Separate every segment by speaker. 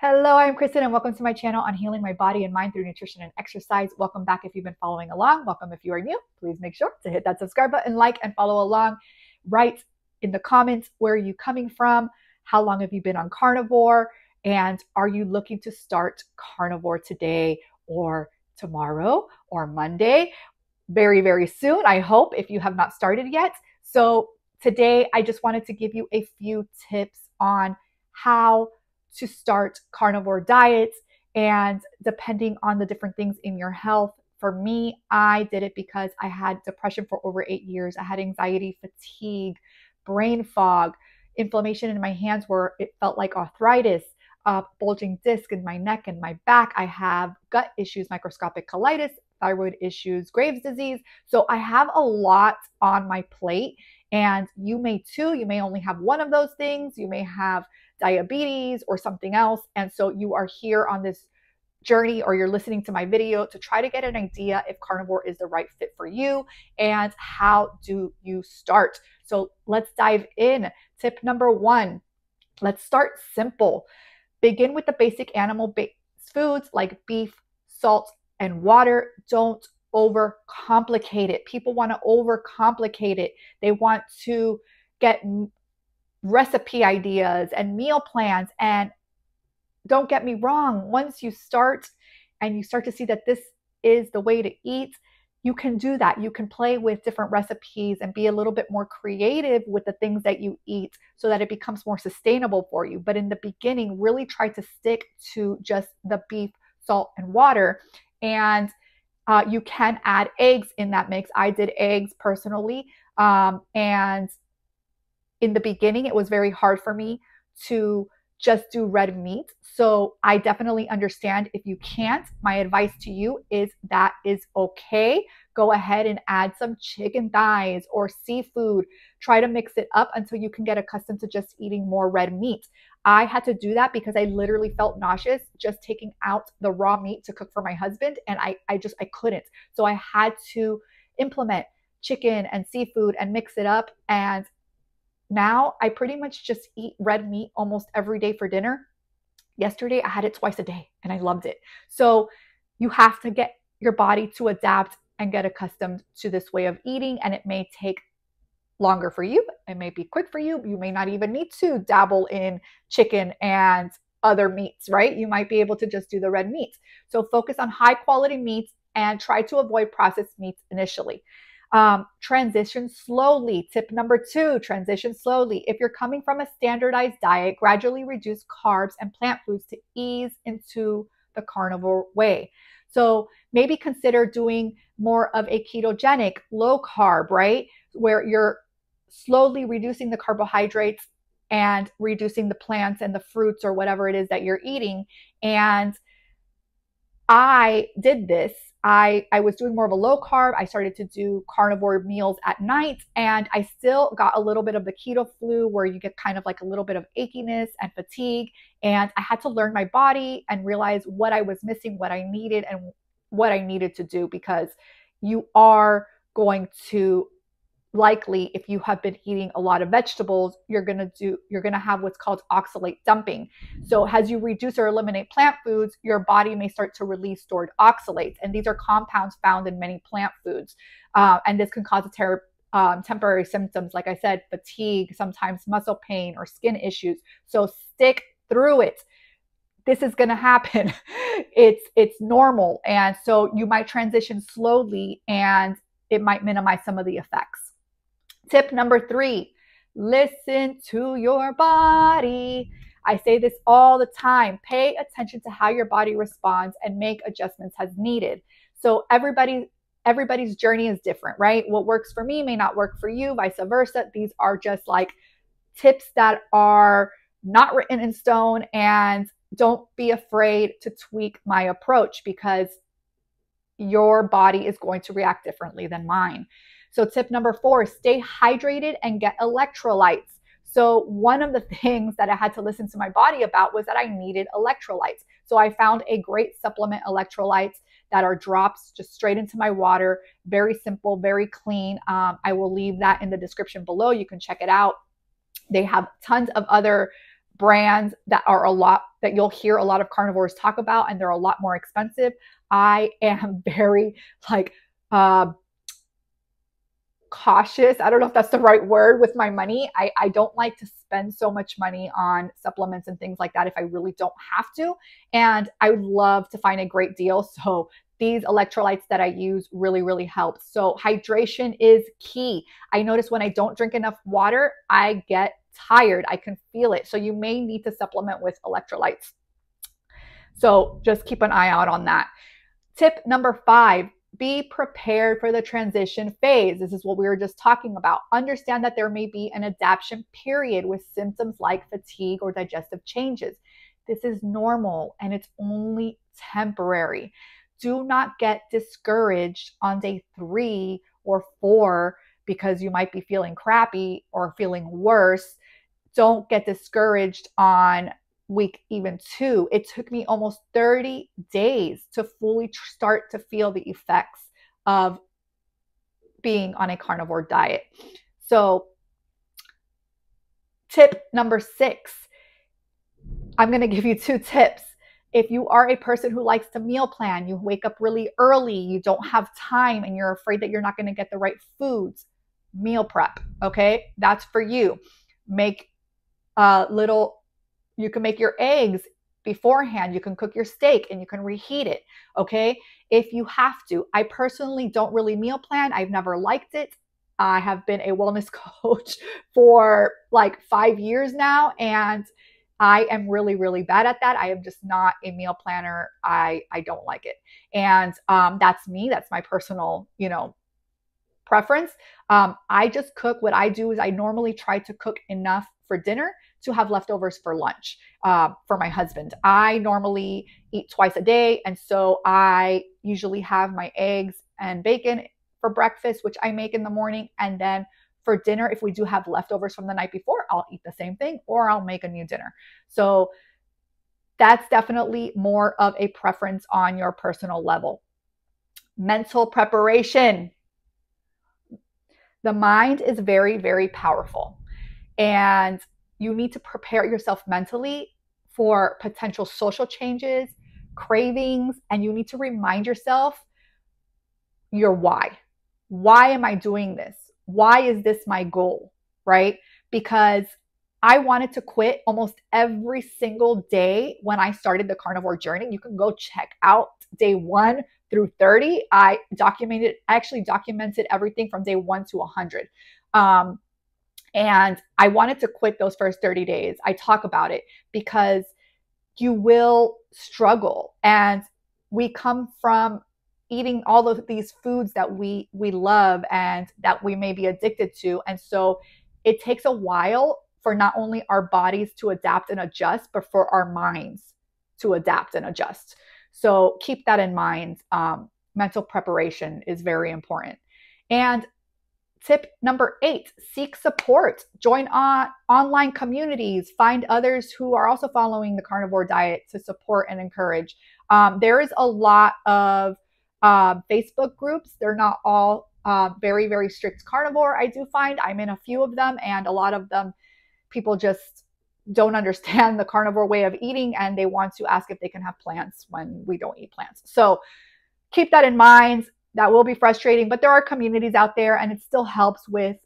Speaker 1: Hello, I'm Kristin and welcome to my channel on healing my body and mind through nutrition and exercise. Welcome back if you've been following along. Welcome if you are new. Please make sure to hit that subscribe button, like, and follow along. Write in the comments where are you coming from, how long have you been on carnivore, and are you looking to start carnivore today or tomorrow or Monday? Very, very soon, I hope, if you have not started yet. So today I just wanted to give you a few tips on how to start carnivore diets, and depending on the different things in your health. For me, I did it because I had depression for over 8 years. I had anxiety, fatigue, brain fog, inflammation in my hands where it felt like arthritis, bulging disc in my neck and my back. I have gut issues, microscopic colitis, thyroid issues, Graves' disease. So I have a lot on my plate, and you may too. You may only have one of those things. You may have diabetes or something else. And so you are here on this journey, or you're listening to my video to try to get an idea if carnivore is the right fit for you and how do you start. So let's dive in. Tip number one, let's start simple. Begin with the basic animal-based foods like beef, salt, and water. Don't overcomplicate it. People want to overcomplicate it. They want to get recipe ideas and meal plans. And don't get me wrong, once you start and you start to see that this is the way to eat, you can do that. You can play with different recipes and be a little bit more creative with the things that you eat so that it becomes more sustainable for you. But in the beginning, really try to stick to just the beef, salt, and water. And you can add eggs in that mix. I did eggs personally. And in the beginning, it was very hard for me to just do red meat. So I definitely understand if you can't. My advice to you is that is okay. Go ahead and add some chicken thighs or seafood. Try to mix it up until you can get accustomed to just eating more red meat. I had to do that because I literally felt nauseous just taking out the raw meat to cook for my husband, and I couldn't. So I had to implement chicken and seafood and mix it up. And now I pretty much just eat red meat almost every day for dinner. Yesterday, I had it twice a day and I loved it. So you have to get your body to adapt and get accustomed to this way of eating. And it may take longer for you. It may be quick for you. You may not even need to dabble in chicken and other meats, right? You might be able to just do the red meat. So focus on high quality meats and try to avoid processed meats initially. Transition slowly. Tip number two, transition slowly. If you're coming from a standardized diet, gradually reduce carbs and plant foods to ease into the carnivore way. So maybe consider doing more of a ketogenic, low carb, right? Where you're slowly reducing the carbohydrates and reducing the plants and the fruits or whatever it is that you're eating. And I did this. I was doing more of a low carb. I started to do carnivore meals at night, and I still got a little bit of the keto flu where you get kind of like a little bit of achiness and fatigue. And I had to learn my body and realize what I was missing, what I needed, and what I needed to do, because you are going to likely, if you have been eating a lot of vegetables, you're going to have what's called oxalate dumping. So as you reduce or eliminate plant foods, your body may start to release stored oxalates. And these are compounds found in many plant foods. And this can cause temporary symptoms, like I said, fatigue, sometimes muscle pain or skin issues. So stick through it. This is going to happen. It's normal. And so you might transition slowly and it might minimize some of the effects. Tip number three, listen to your body. I say this all the time. Pay attention to how your body responds and make adjustments as needed. So everybody's journey is different, right? What works for me may not work for you, vice versa. These are just like tips that are not written in stone, and don't be afraid to tweak my approach because your body is going to react differently than mine. So tip number four, stay hydrated and get electrolytes. So one of the things that I had to listen to my body about was that I needed electrolytes. So I found a great supplement, electrolytes, that are drops just straight into my water. Very simple, very clean. I will leave that in the description below. You can check it out. They have tons of other brands that are that you'll hear a lot of carnivores talk about, and they're a lot more expensive. I am very like cautious. I don't know if that's the right word with my money. I don't like to spend so much money on supplements and things like that if I really don't have to. And I would love to find a great deal. So these electrolytes that I use really, really help. So hydration is key. I notice when I don't drink enough water, I get tired. I can feel it. So you may need to supplement with electrolytes. So just keep an eye out on that. Tip number 5, be prepared for the transition phase. This is what we were just talking about. Understand that there may be an adaptation period with symptoms like fatigue or digestive changes. This is normal and it's only temporary. Do not get discouraged on day 3 or 4 because you might be feeling crappy or feeling worse. Don't get discouraged on week even 2. It took me almost 30 days to fully start to feel the effects of being on a carnivore diet. So tip number 6, I'm going to give you 2 tips. If you are a person who likes to meal plan, you wake up really early, you don't have time, and you're afraid that you're not going to get the right foods, meal prep, okay? That's for you. Make you can make your eggs beforehand. You can cook your steak and you can reheat it, okay? If you have to. I personally don't really meal plan. I've never liked it. I have been a wellness coach for like 5 years now, and I am really, really bad at that. I am just not a meal planner. I don't like it. And that's me. That's my personal, preference. I just cook. What I do is I normally try to cook enough for dinner to have leftovers for lunch for my husband. I normally eat twice a day, and so I usually have my eggs and bacon for breakfast, which I make in the morning, and then for dinner, if we do have leftovers from the night before, I'll eat the same thing or I'll make a new dinner. So that's definitely more of a preference on your personal level. Mental preparation. The mind is very, very powerful, and you need to prepare yourself mentally for potential social changes, cravings, and you need to remind yourself your why. Why am I doing this? Why is this my goal, right? Because I wanted to quit almost every single day when I started the carnivore journey. You can go check out day 1 through 30. I actually documented everything from day 1 to 100. And I wanted to quit those first 30 days. I talk about it because you will struggle. And we come from eating all of these foods that we love and that we may be addicted to. And so it takes a while for not only our bodies to adapt and adjust, but for our minds to adapt and adjust. So keep that in mind. Mental preparation is very important. And tip number 8, seek support. Join online communities. Find others who are also following the carnivore diet to support and encourage. There is a lot of Facebook groups. They're not all very, very strict carnivore. I do find I'm in a few of them, and a lot of them, people just don't understand the carnivore way of eating, and they want to ask if they can have plants when we don't eat plants. So keep that in mind. That will be frustrating, but there are communities out there, and it still helps with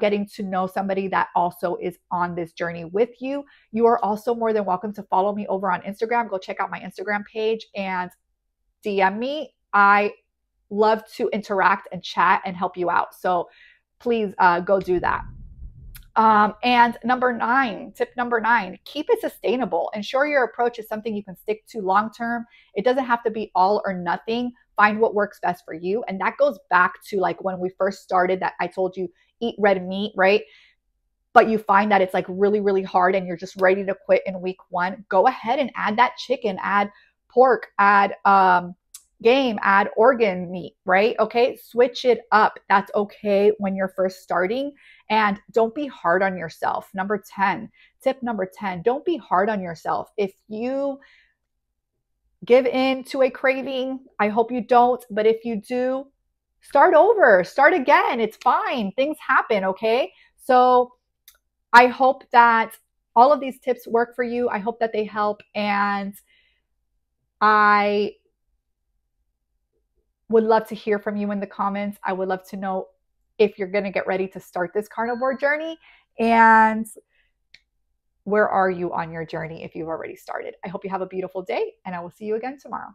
Speaker 1: getting to know somebody that also is on this journey with you. You are also more than welcome to follow me over on Instagram. Go check out my Instagram page and DM me. I love to interact and chat and help you out. So please go do that. And tip number 9, keep it sustainable. Ensure your approach is something you can stick to long-term. It doesn't have to be all or nothing. Find what works best for you. And that goes back to like when we first started, that I told you, eat red meat, right? But you find that it's like really, really hard and you're just ready to quit in week 1. Go ahead and add that chicken, add pork, add game, add organ meat, right? Okay, switch it up. That's okay when you're first starting. And don't be hard on yourself. Tip number 10, don't be hard on yourself. If you give in to a craving, I hope you don't, but if you do, start over, start again. It's fine. Things happen, okay? So I hope that all of these tips work for you. I hope that they help. And I would love to hear from you in the comments. I would love to know if you're going to get ready to start this carnivore journey, and where are you on your journey if you've already started. I hope you have a beautiful day, and I will see you again tomorrow.